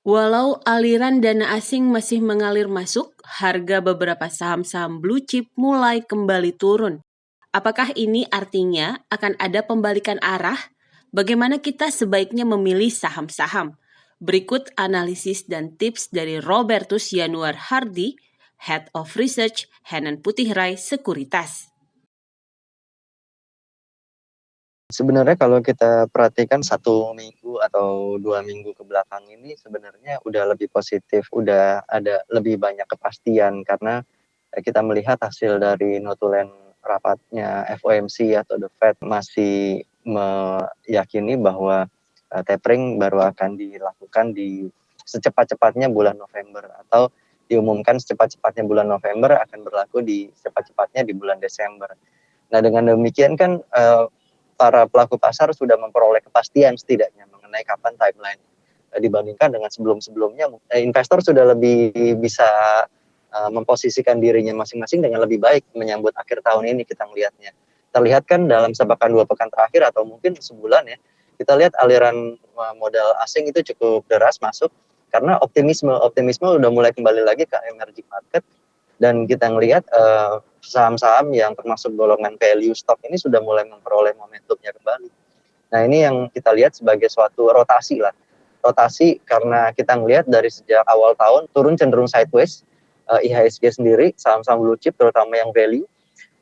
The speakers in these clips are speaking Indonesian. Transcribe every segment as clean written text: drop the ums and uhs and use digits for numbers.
Walau aliran dana asing masih mengalir masuk, harga beberapa saham-saham blue chip mulai kembali turun. Apakah ini artinya akan ada pembalikan arah? Bagaimana kita sebaiknya memilih saham-saham? Berikut analisis dan tips dari Robertus Yanuar Hardy, Head of Research Henan Putih Rai Sekuritas. Sebenarnya kalau kita perhatikan 1 minggu atau 2 minggu ke belakang ini sebenarnya udah lebih positif, udah ada lebih banyak kepastian karena kita melihat hasil dari notulen rapatnya FOMC atau The Fed masih meyakini bahwa tapering baru akan dilakukan di secepat-cepatnya bulan November atau diumumkan secepat-cepatnya bulan November akan berlaku di secepat-cepatnya di bulan Desember. Nah dengan demikian kan para pelaku pasar sudah memperoleh kepastian setidaknya mengenai kapan timeline dibandingkan dengan sebelum-sebelumnya. Investor sudah lebih bisa memposisikan dirinya masing-masing dengan lebih baik menyambut akhir tahun ini kita melihatnya. Terlihat kan dalam sepekan 2 pekan terakhir atau mungkin sebulan ya, kita lihat aliran modal asing itu cukup deras masuk karena optimisme udah mulai kembali lagi ke emerging market dan kita ngelihat saham-saham yang termasuk golongan value stock ini sudah mulai memperoleh momentumnya kembali. Nah ini yang kita lihat sebagai suatu rotasi lah. Rotasi karena kita ngelihat dari sejak awal tahun turun cenderung sideways, IHSG sendiri, saham-saham blue chip terutama yang value.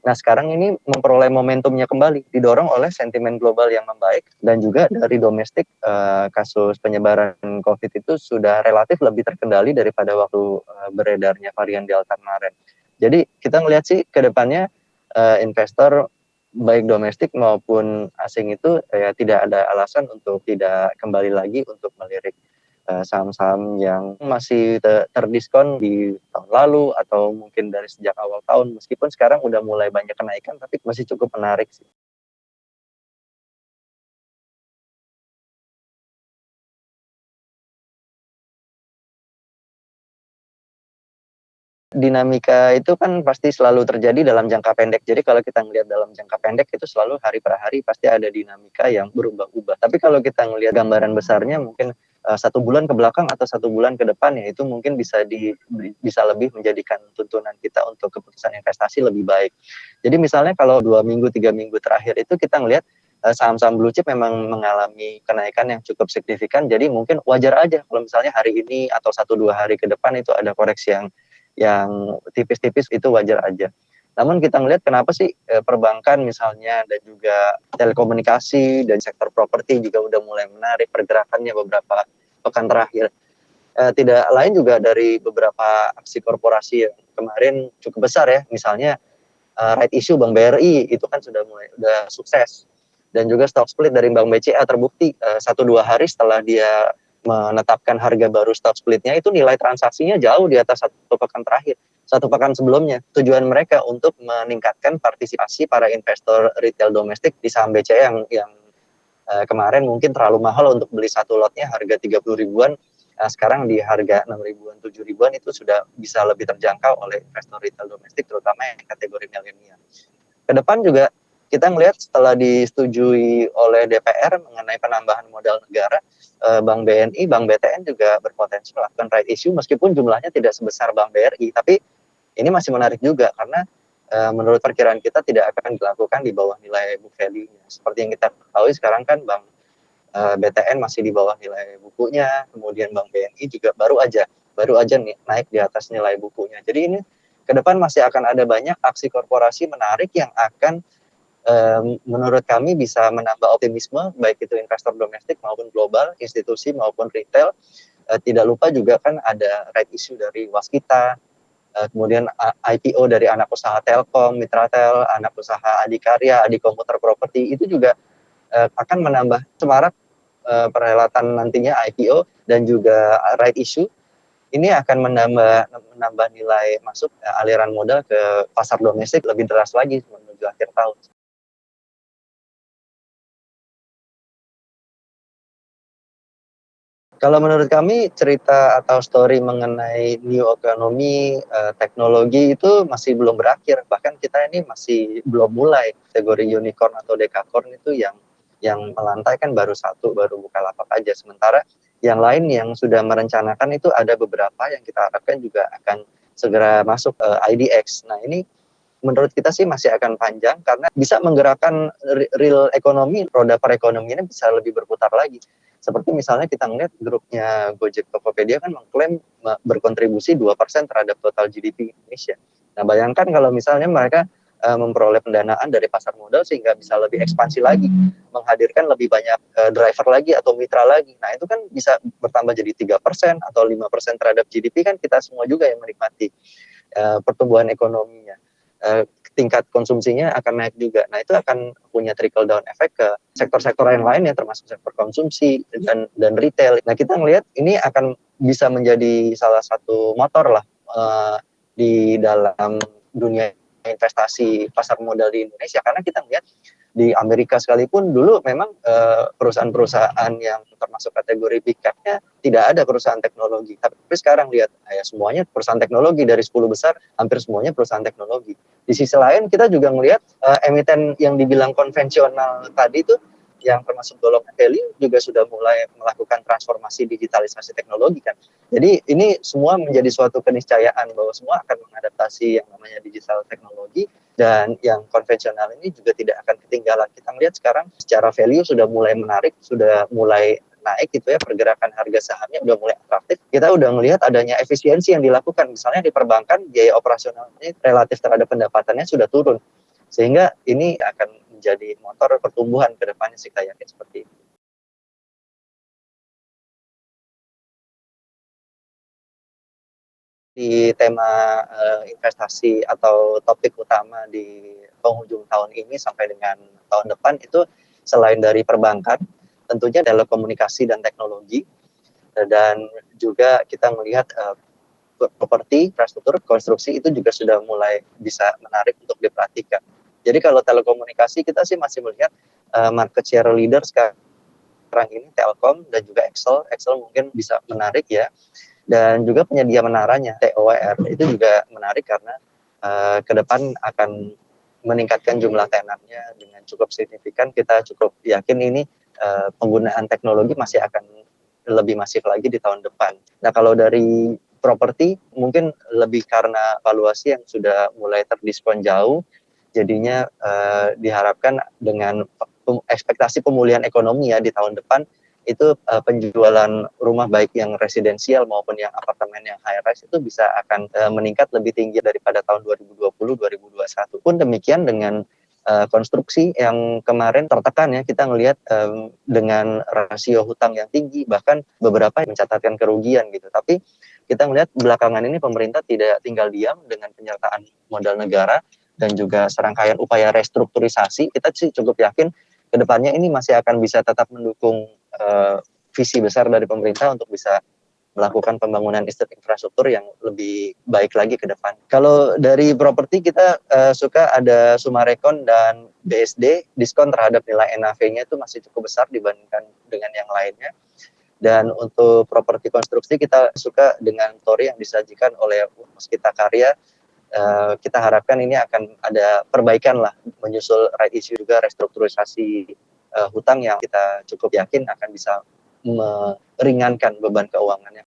Nah sekarang ini memperoleh momentumnya kembali, didorong oleh sentimen global yang membaik dan juga dari domestik kasus penyebaran COVID itu sudah relatif lebih terkendali daripada waktu beredarnya varian Delta kemarin. Jadi kita ngelihat sih ke depannya investor baik domestik maupun asing itu tidak ada alasan untuk tidak kembali lagi untuk melirik saham-saham yang masih terdiskon di tahun lalu atau mungkin dari sejak awal tahun meskipun sekarang udah mulai banyak kenaikan tapi masih cukup menarik sih. Dinamika itu kan pasti selalu terjadi dalam jangka pendek. Jadi kalau kita ngelihat dalam jangka pendek itu selalu hari per hari pasti ada dinamika yang berubah-ubah. Tapi kalau kita ngelihat gambaran besarnya mungkin 1 bulan ke belakang atau 1 bulan ke depan ya itu mungkin bisa lebih menjadikan tuntunan kita untuk keputusan investasi lebih baik. Jadi misalnya kalau 2 minggu 3 minggu terakhir itu kita ngelihat saham-saham blue chip memang mengalami kenaikan yang cukup signifikan. Jadi mungkin wajar aja kalau misalnya hari ini atau 1-2 hari ke depan itu ada koreksi yang tipis-tipis itu wajar aja. Namun kita ngelihat kenapa sih perbankan misalnya dan juga telekomunikasi dan sektor properti juga udah mulai menarik pergerakannya beberapa pekan terakhir. Tidak lain juga dari beberapa aksi korporasi yang kemarin cukup besar ya, misalnya right issue Bank BRI itu kan udah sukses dan juga stock split dari Bank BCA terbukti 1-2 hari setelah dia menetapkan harga baru stock splitnya itu nilai transaksinya jauh di atas 1 pekan terakhir, 1 pekan sebelumnya. Tujuan mereka untuk meningkatkan partisipasi para investor retail domestik di saham BCA yang kemarin mungkin terlalu mahal untuk beli satu lotnya harga 30 ribuan, sekarang di harga 6 ribuan, 7 ribuan itu sudah bisa lebih terjangkau oleh investor retail domestik terutama yang kategori milenial. Ke depan juga kita melihat setelah disetujui oleh DPR mengenai penambahan modal negara, Bank BNI, Bank BTN juga berpotensi melakukan right issue meskipun jumlahnya tidak sebesar Bank BRI, tapi ini masih menarik juga karena menurut perkiraan kita tidak akan dilakukan di bawah nilai book value-nya. Seperti yang kita ketahui sekarang kan Bank BTN masih di bawah nilai bukunya, kemudian Bank BNI juga baru aja nih naik di atas nilai bukunya. Jadi ini ke depan masih akan ada banyak aksi korporasi menarik yang akan menurut kami bisa menambah optimisme baik itu investor domestik maupun global, institusi maupun retail. Tidak lupa juga kan ada right issue dari Waskita, kemudian IPO dari anak usaha Telkom, Mitratel, anak usaha Adikarya, Adi Komuter Property itu juga akan menambah semarak perhelatan nantinya IPO dan juga right issue. Ini akan menambah nilai masuk aliran modal ke pasar domestik lebih deras lagi menuju akhir tahun. Kalau menurut kami cerita atau story mengenai new economy, teknologi itu masih belum berakhir. Bahkan kita ini masih belum mulai. Kategori unicorn atau dekakorn itu yang melantai kan baru satu, baru Bukalapak aja. Sementara Yang lain yang sudah merencanakan itu ada beberapa yang kita harapkan juga akan segera masuk IDX. Nah ini menurut kita sih masih akan panjang karena bisa menggerakkan real ekonomi, roda perekonomiannya bisa lebih berputar lagi. Seperti misalnya kita ngelihat grupnya Gojek Tokopedia kan mengklaim berkontribusi 2% terhadap total GDP Indonesia. Nah bayangkan kalau misalnya mereka memperoleh pendanaan dari pasar modal sehingga bisa lebih ekspansi lagi, menghadirkan lebih banyak driver lagi atau mitra lagi. Nah itu kan bisa bertambah jadi 3% atau 5% terhadap GDP, kan kita semua juga yang menikmati pertumbuhan ekonominya. Tingkat konsumsinya akan naik juga. Nah itu akan punya trickle down effect ke sektor-sektor yang lain ya, termasuk sektor konsumsi dan retail. Nah kita melihat ini akan bisa menjadi salah satu motor lah di dalam dunia investasi pasar modal di Indonesia, karena kita melihat di Amerika sekalipun dulu memang perusahaan-perusahaan yang termasuk kategori big cap-nya tidak ada perusahaan teknologi. Tapi sekarang lihat ya semuanya perusahaan teknologi, dari 10 besar hampir semuanya perusahaan teknologi. Di sisi lain kita juga melihat emiten yang dibilang konvensional tadi itu yang termasuk golongan value juga sudah mulai melakukan transformasi digitalisasi teknologi kan. Jadi ini semua menjadi suatu keniscayaan bahwa semua akan mengadaptasi yang namanya digital teknologi, dan yang konvensional ini juga tidak akan ketinggalan. Kita melihat sekarang secara value sudah mulai menarik, sudah mulai naik gitu ya, pergerakan harga sahamnya udah mulai atraktif. Kita udah melihat adanya efisiensi yang dilakukan, misalnya di perbankan biaya operasionalnya relatif terhadap pendapatannya sudah turun, sehingga ini akan menjadi motor pertumbuhan ke depannya sih, saya yakin seperti itu. Di tema investasi atau topik utama di penghujung tahun ini sampai dengan tahun depan itu selain dari perbankan, tentunya telekomunikasi dan teknologi, dan juga kita melihat properti, infrastruktur, konstruksi itu juga sudah mulai bisa menarik untuk diperhatikan. Jadi kalau telekomunikasi kita sih masih melihat market share leader sekarang ini Telkom dan juga Excel. Excel mungkin bisa menarik ya, dan juga penyedia menaranya TOWR itu juga menarik karena ke depan akan meningkatkan jumlah tenannya dengan cukup signifikan. Kita cukup yakin ini penggunaan teknologi masih akan lebih masif lagi di tahun depan. Nah kalau dari properti mungkin lebih karena valuasi yang sudah mulai terdiskon jauh, jadinya diharapkan dengan ekspektasi pemulihan ekonomi ya di tahun depan itu penjualan rumah baik yang residensial maupun yang apartemen yang high rise itu bisa akan meningkat lebih tinggi daripada tahun 2020-2021. Pun demikian dengan konstruksi yang kemarin tertekan ya, kita melihat dengan rasio hutang yang tinggi, bahkan beberapa mencatatkan kerugian gitu. Tapi kita melihat belakangan ini pemerintah tidak tinggal diam dengan penyertaan modal negara dan juga serangkaian upaya restrukturisasi. Kita sih cukup yakin kedepannya ini masih akan bisa tetap mendukung visi besar dari pemerintah untuk bisa melakukan pembangunan infrastruktur yang lebih baik lagi ke depan. Kalau dari properti kita suka ada Sumarekon dan BSD, diskon terhadap nilai NAV-nya itu masih cukup besar dibandingkan dengan yang lainnya. Dan untuk properti konstruksi kita suka dengan story yang disajikan oleh Waskita Karya. Kita harapkan ini akan ada perbaikan lah, menyusul right issue juga restrukturisasi hutang yang kita cukup yakin akan bisa meringankan beban keuangannya.